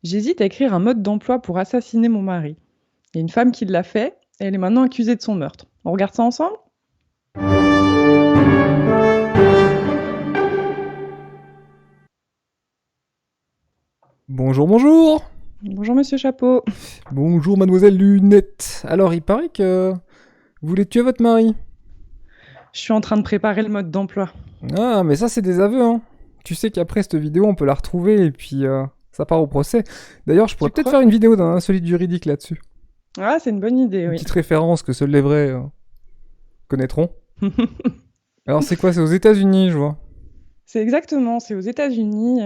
J'hésite à écrire un mode d'emploi pour assassiner mon mari. Il y a une femme qui l'a fait et elle est maintenant accusée de son meurtre. On regarde ça ensemble? Bonjour, bonjour! Bonjour Monsieur Chapeau. Bonjour, mademoiselle Lunette. Alors, il paraît que vous voulez tuer votre mari. Je suis en train de préparer le mode d'emploi. Ah, mais ça, c'est des aveux, hein. Tu sais qu'après cette vidéo, on peut la retrouver et puis ça part au procès. D'ailleurs, je pourrais Tu peut-être crois? faire une vidéo d'un insolite juridique là-dessus. Ah, c'est une bonne idée, Une oui. petite référence que seuls les vrais connaîtront. Alors, c'est quoi? C'est aux États-Unis, je vois. C'est aux États-Unis.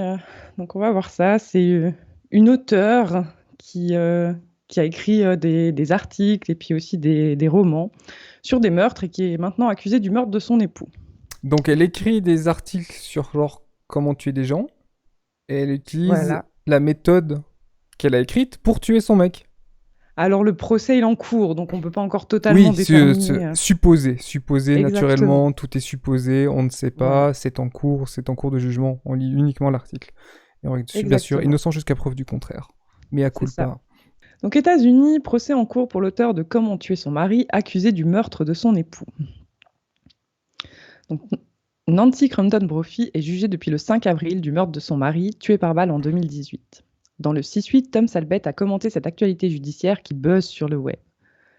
Donc on va voir ça. C'est une auteure qui a écrit des articles et puis aussi des romans sur des meurtres et qui est maintenant accusée du meurtre de son époux. Donc, elle écrit des articles sur genre comment tuer des gens et elle utilise Voilà. la méthode qu'elle a écrite pour tuer son mec. Alors le procès il est en cours, donc on peut pas encore totalement Oui, déterminer. supposé Exactement. naturellement, tout est supposé, on ne sait Voilà. pas, c'est en cours de jugement, on lit uniquement l'article. Et on est bien sûr Exactement. innocent jusqu'à preuve du contraire. Mais à C'est ça. culpa. Donc États-Unis, procès en cours pour l'auteur de Comment tuer son mari, accusé du meurtre de son époux. Donc, Nancy Crumpton Brophy est jugée depuis le 5 avril du meurtre de son mari, tué par balle en 2018. Dans le 6-8, Tom Salbett a commenté cette actualité judiciaire qui buzz sur le web.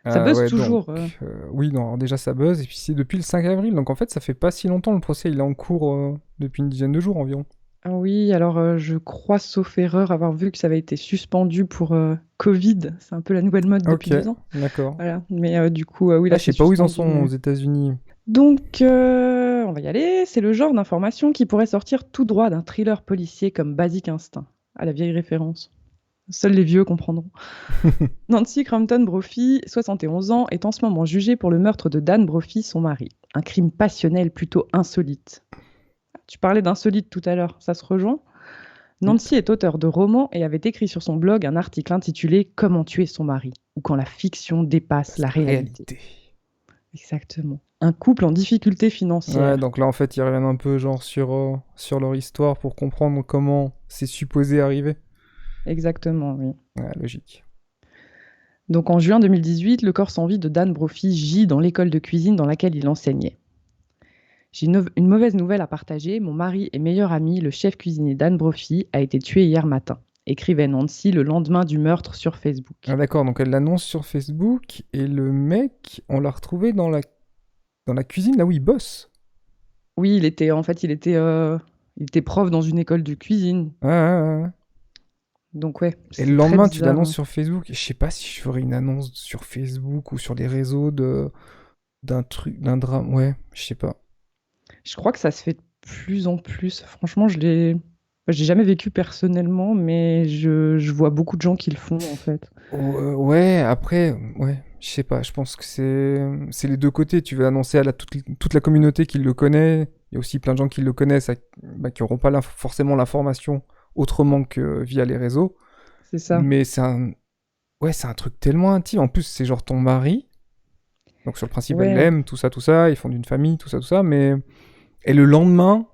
Ça Ah buzz ouais, donc, toujours. oui, non, alors déjà ça buzz, et puis c'est depuis le 5 avril, donc en fait ça fait pas si longtemps le procès, il est en cours depuis une dizaine de jours environ. Ah oui, alors je crois, sauf erreur, avoir vu que ça avait été suspendu pour Covid. C'est un peu la nouvelle mode depuis Ok, 2 ans. d'accord. Voilà. Mais du coup, oui, Ah, là, je c'est sais pas où ils en sont aux suspendu. États-Unis. Donc, on va y aller. C'est le genre d'information qui pourrait sortir tout droit d'un thriller policier comme Basic Instinct. À la vieille référence. Seuls les vieux comprendront. Nancy Crumpton Brophy, 71 ans, est en ce moment jugée pour le meurtre de Dan Brophy, son mari. Un crime passionnel plutôt insolite. Tu parlais d'insolite tout à l'heure, ça se rejoint? Oui, Nancy est auteure de romans et avait écrit sur son blog un article intitulé Comment tuer son mari, ou quand la fiction dépasse c'est la la réalité. réalité. Exactement. Un couple en difficulté Ouais, financière. donc là en fait ils reviennent un peu genre sur leur histoire pour comprendre comment c'est supposé arriver. Exactement, oui. Ouais, logique. Donc en juin 2018, le corps sans vie de Dan Brophy gît dans l'école de cuisine dans laquelle il enseignait. J'ai une mauvaise nouvelle à partager. Mon mari et meilleur ami, le chef cuisinier Dan Brophy, a été tué hier matin, écrivait Nancy le lendemain du meurtre sur Facebook. Ah d'accord, donc elle l'annonce sur Facebook et le mec, on l'a retrouvé dans la cuisine là où il bosse. Oui, il était prof dans une école de cuisine. Ouais, ouais, ouais, ouais. Donc ouais, Et le c'est très lendemain tu bizarre, l'annonces hein. sur Facebook. Je sais pas si je ferais une annonce sur Facebook ou sur les réseaux d'un truc, d'un drame. Ouais, je sais pas. Je crois que ça se fait de plus en plus. Franchement, j'ai jamais vécu personnellement, mais je vois beaucoup de gens qui le font en fait. Ouais, après, ouais, je sais pas, je pense que c'est les deux côtés. Tu veux annoncer à toute la communauté qui le connaît. Il y a aussi plein de gens qui le connaissent, bah, qui n'auront pas forcément l'information autrement que via les réseaux. C'est ça. Mais ouais, c'est un truc tellement intime. En plus, c'est genre ton mari. Donc sur le principe, elle Ouais. l'aime, tout ça. Ils font d'une famille, tout ça. Mais et le lendemain,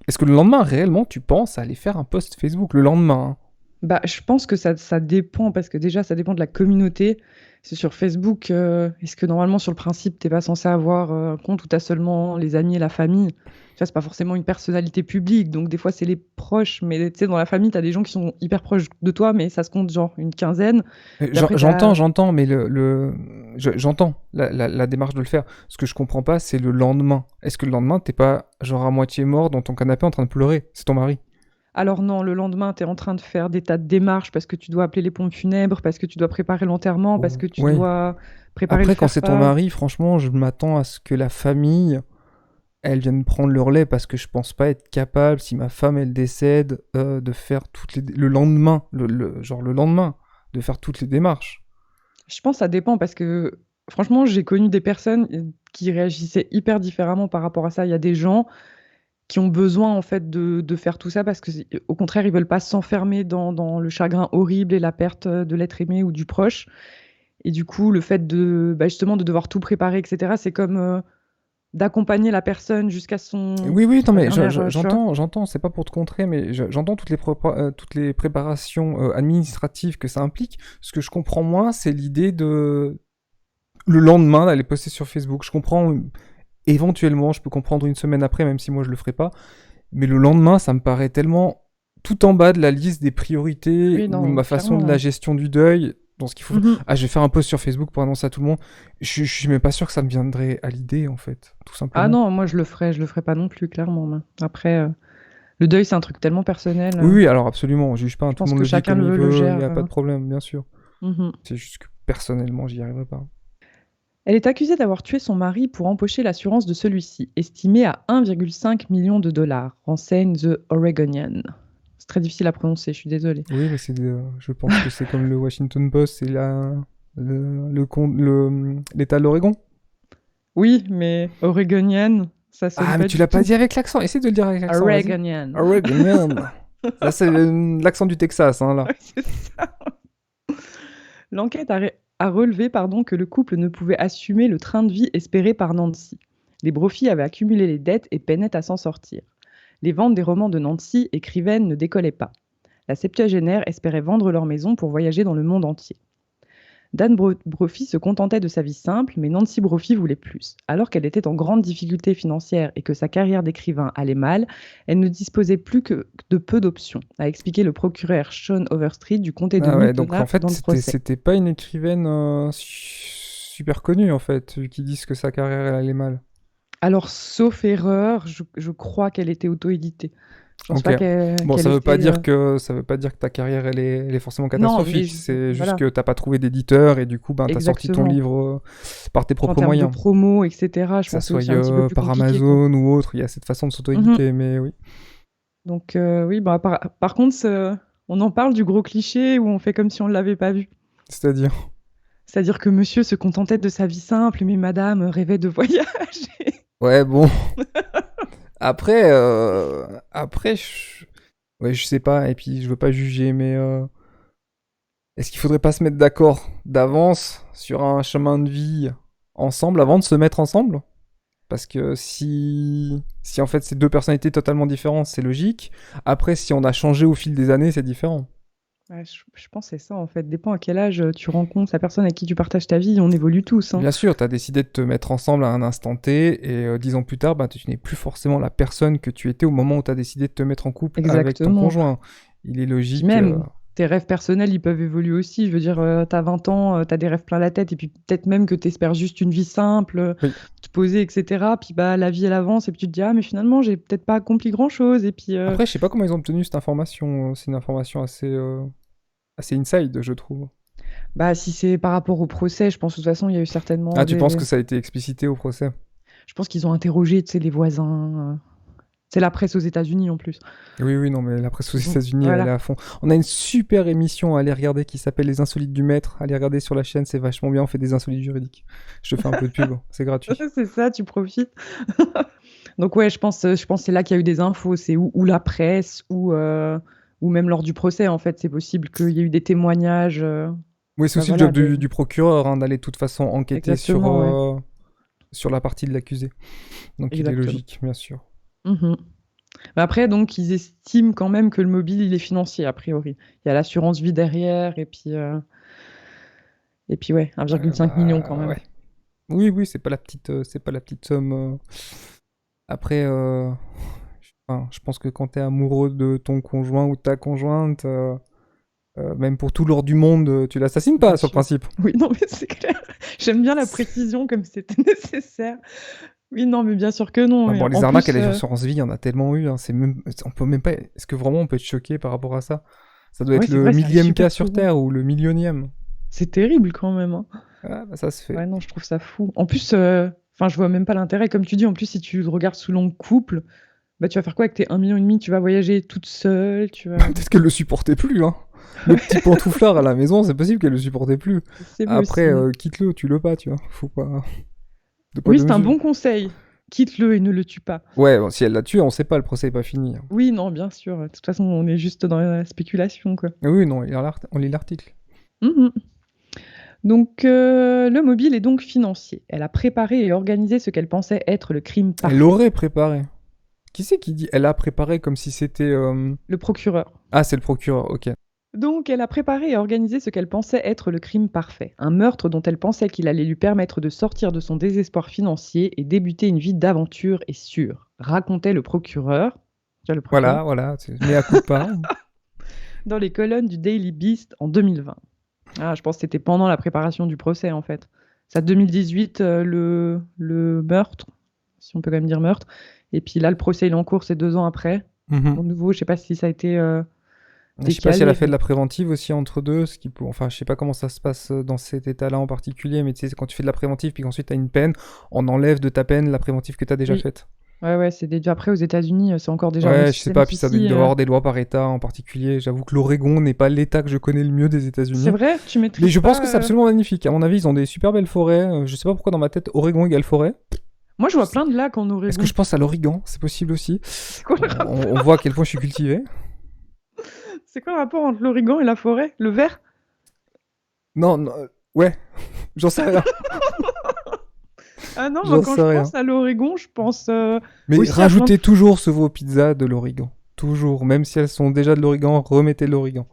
est-ce que le lendemain réellement, tu penses à aller faire un post Facebook le lendemain, hein? Bah, je pense que ça dépend, parce que déjà, ça dépend de la communauté. C'est sur Facebook, est-ce que normalement, sur le principe, t'es pas censé avoir un compte où t'as seulement les amis et la famille? Tu vois, c'est pas forcément une personnalité publique, donc des fois, c'est les proches, mais tu sais, dans la famille, t'as des gens qui sont hyper proches de toi, mais ça se compte genre une quinzaine. Puis après, t'as... J'entends, mais j'entends la démarche de le faire. Ce que je comprends pas, c'est le lendemain. Est-ce que le lendemain, t'es pas genre à moitié mort dans ton canapé en train de pleurer? C'est ton mari. Alors non, le lendemain, t'es en train de faire des tas de démarches parce que tu dois appeler les pompes funèbres, parce que tu dois préparer l'enterrement, parce que tu Ouais. dois préparer le Après, quand c'est ton faire-part. mari, franchement, je m'attends à ce que la famille, elle vienne prendre le relais parce que je pense pas être capable, si ma femme, elle décède, de faire le lendemain, genre le lendemain, de faire toutes les démarches. Je pense que ça dépend parce que franchement, j'ai connu des personnes qui réagissaient hyper différemment par rapport à ça. Il y a des gens qui ont besoin en fait de faire tout ça parce que au contraire, ils veulent pas s'enfermer dans le chagrin horrible et la perte de l'être aimé ou du proche. Et du coup, le fait de justement de devoir tout préparer, etc., c'est comme d'accompagner la personne jusqu'à son Oui, oui, non, sa mais dernière, tu vois? j'entends, c'est pas pour te contrer, mais j'entends toutes les préparations administratives que ça implique. Ce que je comprends moins, c'est l'idée de le lendemain d'aller poster sur Facebook. Je comprends éventuellement, je peux comprendre une semaine après, même si moi je le ferai pas. Mais le lendemain, ça me paraît tellement tout en bas de la liste des priorités Oui, ou de non, ma façon de clairement, la ouais. gestion du deuil, dans ce qu'il faut faire. Mmh. Ah, je vais faire un post sur Facebook pour annoncer à tout le monde. Je suis même pas sûr que ça me viendrait à l'idée, en fait, tout Ah simplement. non, moi je le ferais pas non plus, clairement, mais après, le deuil, c'est un truc tellement personnel, Oui, oui, alors absolument, on juge pas, hein, je tout le pense monde que le vit chacun comme il le veut, il n'y gère, a pas de problème, bien sûr. mmh. C'est juste que personnellement, j'y arriverai pas. Elle est accusée d'avoir tué son mari pour empocher l'assurance de celui-ci, estimée à 1,5 million de dollars, renseigne The Oregonian. C'est très difficile à prononcer, je suis désolée. Oui, mais je pense que c'est comme le Washington Post, c'est l'État de l'Oregon. Oui, mais Oregonian, ça sonne Ah, mais pas tu du l'as pas tout. dit avec l'accent. Essaie de le dire avec l'accent, vas-y. Oregonian. Oregon. Là, c'est l'accent du Texas, hein, là. Ouais, c'est ça. L'enquête a relevé que le couple ne pouvait assumer le train de vie espéré par Nancy. Les Brophy avaient accumulé les dettes et peinaient à s'en sortir. Les ventes des romans de Nancy, écrivaine, ne décollaient pas. La septuagénaire espérait vendre leur maison pour voyager dans le monde entier. Dan Brophy se contentait de sa vie simple, mais Nancy Brophy voulait plus. Alors qu'elle était en grande difficulté financière et que sa carrière d'écrivain allait mal, elle ne disposait plus que de peu d'options, a expliqué le procureur Sean Overstreet du comté de Ah ouais, donc en Multnomah fait, dans le procès. c'était pas une écrivaine super connue, en fait, vu qu'ils disent que sa carrière, elle allait mal. Alors, sauf erreur, je crois qu'elle était auto-éditée. Je pense Ok. pas qu'elle Bon, qu'elle était. ça veut pas dire que ta carrière, elle est forcément Non, mais catastrophique. C'est juste voilà, que t'as pas trouvé d'éditeur et du coup, ben, t'as sorti ton exactement. livre par tes En propres termes de moyens. promo, etc., Que je ça pense que c'est soit aussi un petit peu plus par compliqué, quoi. Amazon ou autre, il y a cette façon de Mhm. s'auto-éditer, mais oui. Donc, oui, bah, par contre, on en parle du gros cliché où on fait comme si on ne l'avait pas vu. C'est-à-dire. C'est-à-dire que monsieur se contentait de sa vie simple, mais madame rêvait de voyager. Ouais, bon. Après, ouais, je sais pas, et puis je veux pas juger, mais est-ce qu'il faudrait pas se mettre d'accord d'avance sur un chemin de vie ensemble avant de se mettre ensemble? Parce que si en fait c'est deux personnalités totalement différentes, c'est logique. Après, si on a changé au fil des années, c'est différent. Ouais, je pense que c'est ça, en fait. Dépend à quel âge tu rencontres la personne avec qui tu partages ta vie. On évolue tous, hein. Bien sûr, t'as décidé de te mettre ensemble à un instant T, et 10 ans plus tard, bah, tu n'es plus forcément la personne que tu étais au moment où t'as décidé de te mettre en couple avec ton Exactement. conjoint. Il est Puis logique. même, tes rêves personnels, ils peuvent évoluer aussi. Je veux dire, t'as 20 ans, t'as des rêves plein la tête, et puis peut-être même que t'espères juste une vie simple, Oui. te poser, etc. Puis bah, la vie, elle avance, et puis tu te dis, ah, mais finalement, j'ai peut-être pas accompli grand-chose. Et puis, Après, je sais pas comment ils ont obtenu cette information. C'est une information assez inside, je trouve. bah, si c'est par rapport au procès, je pense que de toute façon, il y a eu certainement Ah, tu penses des. que ça a été explicité au procès? Je pense qu'ils ont interrogé, tu sais, les voisins. C'est la presse aux États-Unis en plus. Oui, oui, non, mais la presse aux Donc, États-Unis, elle est voilà. à fond. On a une super émission à aller regarder qui s'appelle Les Insolites du Maître. Allez regarder sur la chaîne, c'est vachement bien. On fait des insolites juridiques. Je te fais un peu de pub, c'est gratuit. C'est ça, tu profites. Donc ouais, je pense que c'est là qu'il y a eu des infos. C'est ou la presse ou même lors du procès, en fait. C'est possible qu'il y ait eu des témoignages. Oui, c'est Bah aussi le voilà, job du procureur hein, d'aller de toute façon enquêter exactement, ouais. sur la partie de l'accusé. Donc il est Exactement. logique, bien sûr. Mhm. Mais après, donc, ils estiment quand même que le mobile, il est financier, a priori. Il y a l'assurance vie derrière, et puis ouais, 1,5 million quand Bah même. ouais. Oui, oui, c'est pas la petite somme. Après, enfin, je pense que quand t'es amoureux de ton conjoint ou de ta conjointe, même pour tout l'or du monde, tu l'assassines pas Bien sur le sûr. principe. Oui, non, mais c'est clair. J'aime bien la précision comme c'était nécessaire. Oui, non, mais bien sûr que non. Enfin, Et bon, les en arnaques à plus, l'assurance vie, il y en a tellement eu. Hein, on peut même pas. Est-ce que vraiment on peut être choqué par rapport à ça? Ça doit ouais, être c'est le vrai, ça arrive millième cas super sur souvent. Terre ou le millionième. C'est terrible quand même, hein. Ah, bah, ça se fait. Ouais, non, je trouve ça fou. En plus, enfin, je vois même pas l'intérêt. Comme tu dis, en plus, si tu le regardes sous l'angle couple, bah, tu vas faire quoi avec tes 1,5 million? Tu vas voyager toute seule, tu vas. Peut-être qu'elle le supportait plus, hein. Le petit pantouflard à la maison, c'est possible qu'elle le supportait plus. C'est Après, possible. quitte-le, tue-le pas, tu vois. Faut pas. De poids Oui, de c'est un mesure. bon conseil. Quitte-le et ne le tue pas. Ouais, bon, si elle l'a tué, on sait pas, le procès est pas fini. Hein. Oui, non, bien sûr. De toute façon, on est juste dans la spéculation, quoi. Ah oui, non, on lit l'article. Mhm. Donc, le mobile est donc financier. Elle a préparé et organisé ce qu'elle pensait être le crime Elle parfait. aurait préparé. Qui c'est qui dit elle a préparé comme si c'était... Le procureur. Ah, c'est le procureur, ok. Donc, elle a préparé et organisé ce qu'elle pensait être le crime parfait. Un meurtre dont elle pensait qu'il allait lui permettre de sortir de son désespoir financier et débuter une vie d'aventure et sûre, racontait le procureur. Déjà le procureur. Voilà, c'est mea culpa. Dans les colonnes du Daily Beast en 2020. Ah, je pense que c'était pendant la préparation du procès, en fait. C'est 2018, le meurtre, si on peut quand même dire meurtre. Et puis là, le procès, il est en cours, c'est 2 ans après. Mhm. Bon, de nouveau, je sais pas si ça a été Je sais pas si elle a décalé. fait de la préventive aussi entre deux, enfin je sais pas comment ça se passe dans cet état-là en particulier, mais tu sais, c'est quand tu fais de la préventive puis qu'ensuite t'as une peine, on enlève de ta peine la préventive que t'as déjà Oui, faite. ouais, ouais, c'est déjà après aux États-Unis, c'est encore déjà un Ouais, autre je sais système pas, puis ça doit qu'ici. y avoir des lois par état en particulier. J'avoue que l'Oregon n'est pas l'état que je connais le mieux des C'est États-Unis. vrai, tu Mais maîtrises je pense que pas. c'est absolument magnifique. À mon avis, ils ont des super belles forêts. Je sais pas pourquoi dans ma tête, Oregon égale forêt. Moi, je vois plein de lacs en Est-ce que Oregon. je pense à l'Origan? C'est possible aussi. C'est quoi le rapport, On voit à quel point je suis cultivé. c'est quoi le rapport entre l'Oregon et la forêt? Le vert? Non, non, ouais, j'en sais rien. Ah non, moi, J'en quand sais je rien. pense à l'Oregon, je pense Mais aussi à plein de... rajoutez toujours sur vos pizzas de l'origan. Toujours. Même si elles sont déjà de l'origan, remettez de l'origan.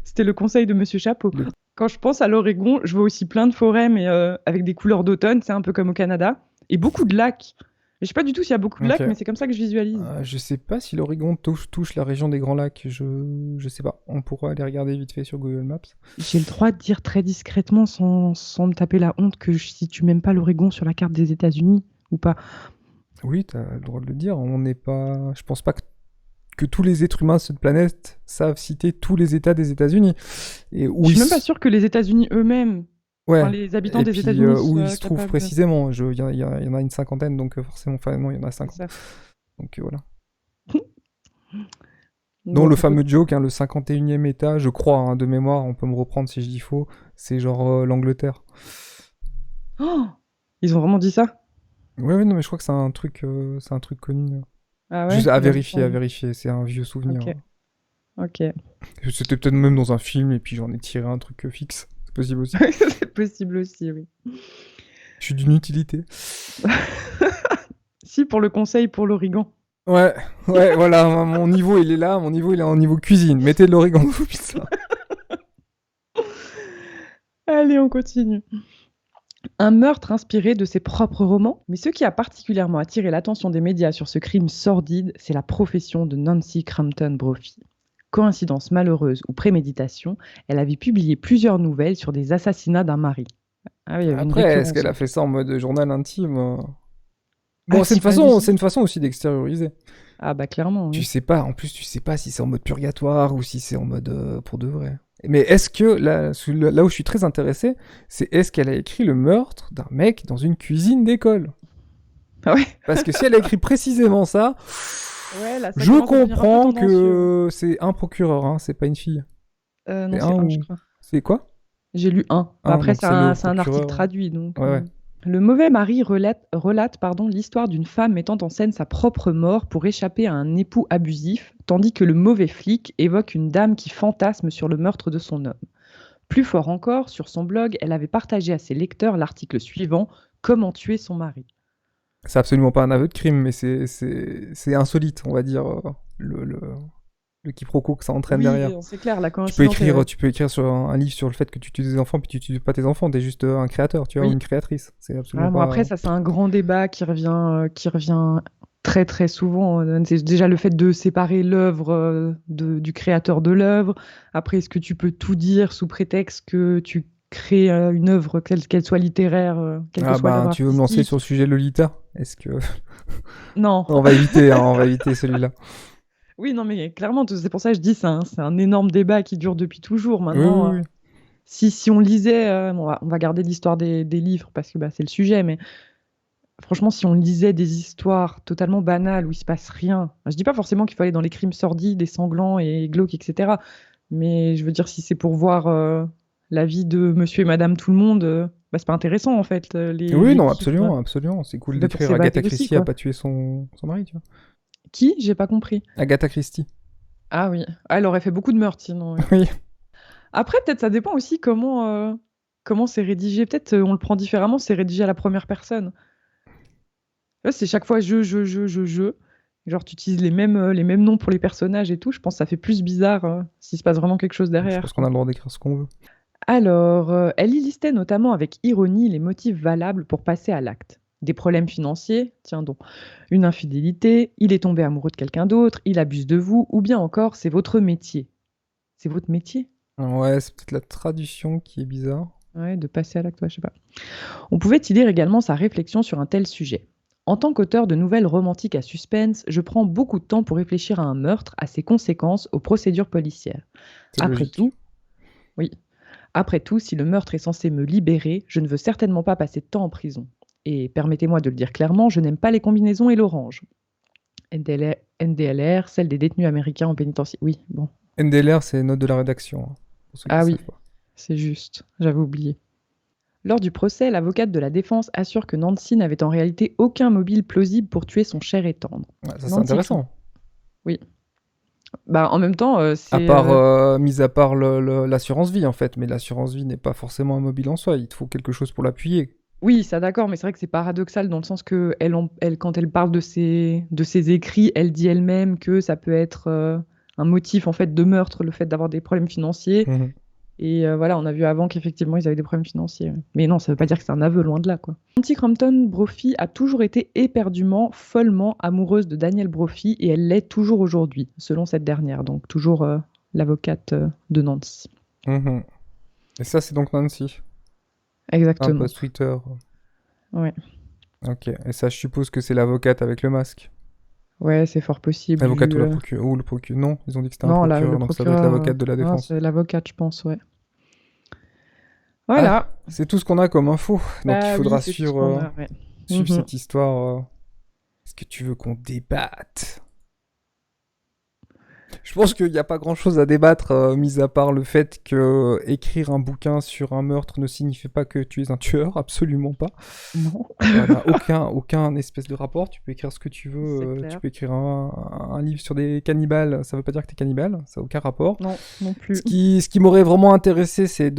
C'était le conseil de Monsieur Chapeau. Le- Quand je pense à l'Oregon, je vois aussi plein de forêts, mais avec des couleurs d'automne, c'est un peu comme au Canada, et beaucoup de lacs. Je sais pas du tout s'il y a beaucoup de Ok. lacs, mais c'est comme ça que je visualise. Je sais pas si l'Oregon touche la région des Grands Lacs. Je sais pas. On pourra aller regarder vite fait sur Google Maps. J'ai le droit de dire très discrètement, sans me taper la honte, que si tu mets pas l'Oregon sur la carte des États-Unis ou pas. Oui, t'as le droit de le dire. On n'est pas. Je pense pas que tous les êtres humains de cette planète savent citer tous les États des États-Unis. Et Je où suis même pas sûre que les États-unis eux-mêmes, enfin Ouais. les habitants Et des puis États-Unis où ils soient se trouvent capables. précisément. Il y en a une cinquantaine, donc forcément, enfin non, il y en a C'est 50. ça. Donc voilà. Dont Bon, le après, fameux joke, hein, le 51e État, je crois, hein, de mémoire, on peut me reprendre si je dis faux, c'est genre l'Angleterre. oh, ils ont vraiment dit ça? Ouais, non, mais je crois que c'est un truc connu. Ah ouais? Juste à Bah, vérifier, c'est un vieux souvenir. ok, ok. C'était peut-être même dans un film et puis j'en ai tiré un truc fixe. C'est possible aussi. C'est possible aussi, oui. Je suis d'une utilité. Si, pour le conseil pour l'Oregon. Ouais, ouais, voilà, mon niveau il est là, mon niveau il est en niveau cuisine. Mettez de l'origan dans vos pizzas. Allez, on continue. Un meurtre inspiré de ses propres romans. Mais ce qui a particulièrement attiré l'attention des médias sur ce crime sordide, c'est la profession de Nancy Crampton Brophy. Coïncidence malheureuse ou préméditation, elle avait publié plusieurs nouvelles sur des assassinats d'un mari. Ah oui, il y avait une Après, est-ce récurrence qu'elle en a fait fait. ça en mode journal intime Ah, Bon, t'imagines? c'est une façon aussi d'extérioriser. Ah bah clairement, Tu oui. sais pas, en plus, tu sais pas si c'est en mode purgatoire ou si c'est en mode pour de vrai. Mais est-ce que, là où je suis très intéressé, c'est est-ce qu'elle a écrit le meurtre d'un mec dans une cuisine d'école? Ah ouais, Parce que si elle a écrit précisément ça, ouais, là ça je commence à devenir un peu comprends tendancieux, ouais. que c'est un procureur, hein, c'est pas une fille. Non, C'est c'est un un, je ou... crois. C'est quoi? J'ai lu un. Bah, Un, après, donc c'est c'est le c'est un article procureur. traduit, donc. Ouais, ouais. Le mauvais mari relate l'histoire d'une femme mettant en scène sa propre mort pour échapper à un époux abusif, tandis que le mauvais flic évoque une dame qui fantasme sur le meurtre de son homme. Plus fort encore, sur son blog, elle avait partagé à ses lecteurs l'article suivant: Comment tuer son mari. C'est absolument pas un aveu de crime, mais c'est insolite, on va dire, le quiproquo que ça entraîne Oui, derrière. c'est clair, la coïncidence est... Tu peux écrire sur un livre sur le fait que tu tues des enfants, puis tu tues pas tes enfants, t'es juste un créateur, tu vois, ou Oui. une créatrice. C'est absolument Ah, bon, pas. après, ça, c'est un grand débat qui revient très, très souvent. C'est déjà le fait de séparer l'œuvre du créateur de l'œuvre. Après, est-ce que tu peux tout dire sous prétexte que tu crées une œuvre, qu'elle soit littéraire, quelle que Ah soit bah, l'œuvre tu veux me lancer sur artistique? le sujet Lolita? Est-ce que. Non. On va éviter, hein, on va éviter celui-là. Oui, non, mais clairement, c'est pour ça que je dis, c'est un énorme débat qui dure depuis toujours. Oui, Maintenant, oui, oui. si on lisait, bon, on va garder l'histoire des livres parce que bah, c'est le sujet, mais franchement, si on lisait des histoires totalement banales où il se passe rien, je dis pas forcément qu'il faut aller dans les crimes sordides et sanglants et glauques, etc. Mais je veux dire, si c'est pour voir la vie de monsieur et madame tout le monde, bah, c'est pas intéressant en fait. Oui, Les non, livres, absolument, absolument. C'est cool c'est fait pour d'écrire Agatha s'évader aussi, Christie a quoi. pas tué son mari, tu vois. Qui? J'ai pas compris. Agatha Christie. Ah oui. Ah, elle aurait fait beaucoup de meurtres sinon, oui. Oui. Après, peut-être ça dépend aussi comment. Comment c'est rédigé? Peut-être, on le prend différemment, c'est rédigé à la première personne. Là, c'est chaque fois je. Genre, tu utilises les mêmes noms pour les personnages et tout. Je pense que ça fait plus bizarre s'il se passe vraiment quelque chose Je derrière, pense qu'on quoi. a le droit d'écrire ce qu'on veut. Alors, elle y listait notamment avec ironie les motifs valables pour passer à l'acte. Des problèmes financiers, tiens donc, une infidélité, il est tombé amoureux de quelqu'un d'autre, il abuse de vous, ou bien encore, c'est votre métier. C'est votre métier? Ouais, c'est peut-être la traduction qui est bizarre. Ouais, de passer à l'acte, ouais, je sais pas. On pouvait y lire également sa réflexion sur un tel sujet. En tant qu'auteur de nouvelles romantiques à suspense, je prends beaucoup de temps pour réfléchir à un meurtre, à ses conséquences, aux procédures policières. C'est Après logique. tout, oui, après tout, si le meurtre est censé me libérer, je ne veux certainement pas passer de temps en prison. Et permettez-moi de le dire clairement, je n'aime pas les combinaisons et l'orange. NDLR, celle des détenus américains en pénitencier. Oui, bon. NDLR, c'est note de la rédaction, hein, pour ceux qui Ah oui, savent pas. c'est juste, j'avais oublié. Lors du procès, l'avocate de la défense assure que Nancy n'avait en réalité aucun mobile plausible pour tuer son cher et tendre. Ouais, ça, c'est Nancy Crum- intéressant. Oui. Bah, en même temps, À c'est. part, mis à part l'assurance vie, en fait. Mais l'assurance vie n'est pas forcément un mobile en soi. Il te faut quelque chose pour l'appuyer. Oui, ça d'accord, mais c'est vrai que c'est paradoxal dans le sens que quand elle parle de ses écrits, elle dit elle-même que ça peut être un motif en fait de meurtre, le fait d'avoir des problèmes financiers. Mhm. Et voilà, on a vu avant qu'effectivement ils avaient des problèmes financiers. Ouais. Mais non, ça veut pas dire que c'est un aveu, loin de là, quoi. Nancy Crampton Brophy a toujours été éperdument, follement amoureuse de Daniel Brophy et elle l'est toujours aujourd'hui, selon cette dernière. Donc toujours l'avocate de Nancy. Mhm. Et ça, c'est donc Nancy. Un Exactement. post Twitter. Ouais, Ok. Et ça, je suppose que c'est l'avocate avec le masque. ouais, c'est fort possible L'avocate vu. ou la procureur. Ou le procureur. Non, ils ont dit que c'était un Non, le procureur, donc ça doit être procureur, l'avocate de la non, défense. c'est l'avocate, je pense, ouais. Ah, Voilà. c'est tout ce qu'on a comme info. Donc il Bah oui, faudra c'est tout ce qu'on suivre, a, ouais. suivre Mhm. cette histoire. Est-ce que tu veux qu'on débatte? Je pense qu'il n'y a pas grand-chose à débattre, mis à part le fait que écrire un bouquin sur un meurtre ne signifie pas que tu es un tueur, absolument pas. Non, Ça n'a aucun espèce de rapport. Tu peux écrire ce que tu c'est veux. Tu clair. peux écrire un livre sur des cannibales. Ça veut pas dire que t'es cannibale. Ça n'a aucun rapport. Non, non plus. Ce qui m'aurait vraiment intéressé, c'est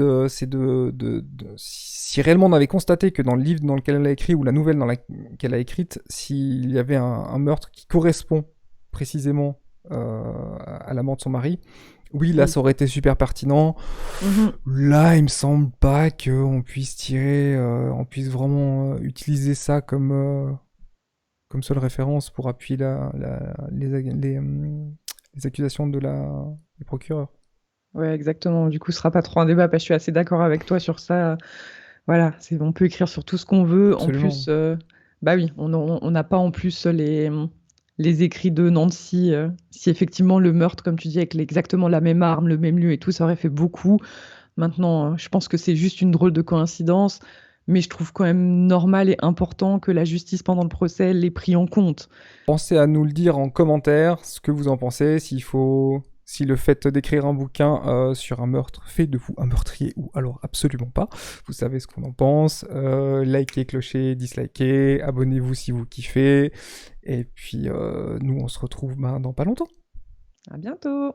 si réellement on avait constaté que dans le livre dans lequel elle a écrit ou la nouvelle dans laquelle elle a écrite, s'il y avait un meurtre qui correspond précisément à la mort de son mari, oui, là, Oui. ça aurait été super pertinent. Mhm. Là, il me semble pas qu'on puisse tirer, on puisse vraiment utiliser ça comme seule référence pour appuyer les accusations du procureur. Ouais, exactement. Du coup, ce sera pas trop un débat, parce que je suis assez d'accord avec toi sur ça. Voilà, on peut écrire sur tout ce qu'on veut. En Absolument. plus, bah oui, on n'a pas en plus les écrits de Nancy. Si effectivement le meurtre, comme tu dis, avec exactement la même arme, le même lieu et tout, ça aurait fait beaucoup. Maintenant, je pense que c'est juste une drôle de coïncidence, mais je trouve quand même normal et important que la justice pendant le procès l'ait pris en compte. Pensez à nous le dire en commentaire ce que vous en pensez, si le fait d'écrire un bouquin sur un meurtre fait de vous un meurtrier ou alors absolument pas. Vous savez ce qu'on en pense. Likez, clocher, dislikez, abonnez-vous si vous kiffez. Et puis nous on se retrouve dans pas longtemps. À bientôt!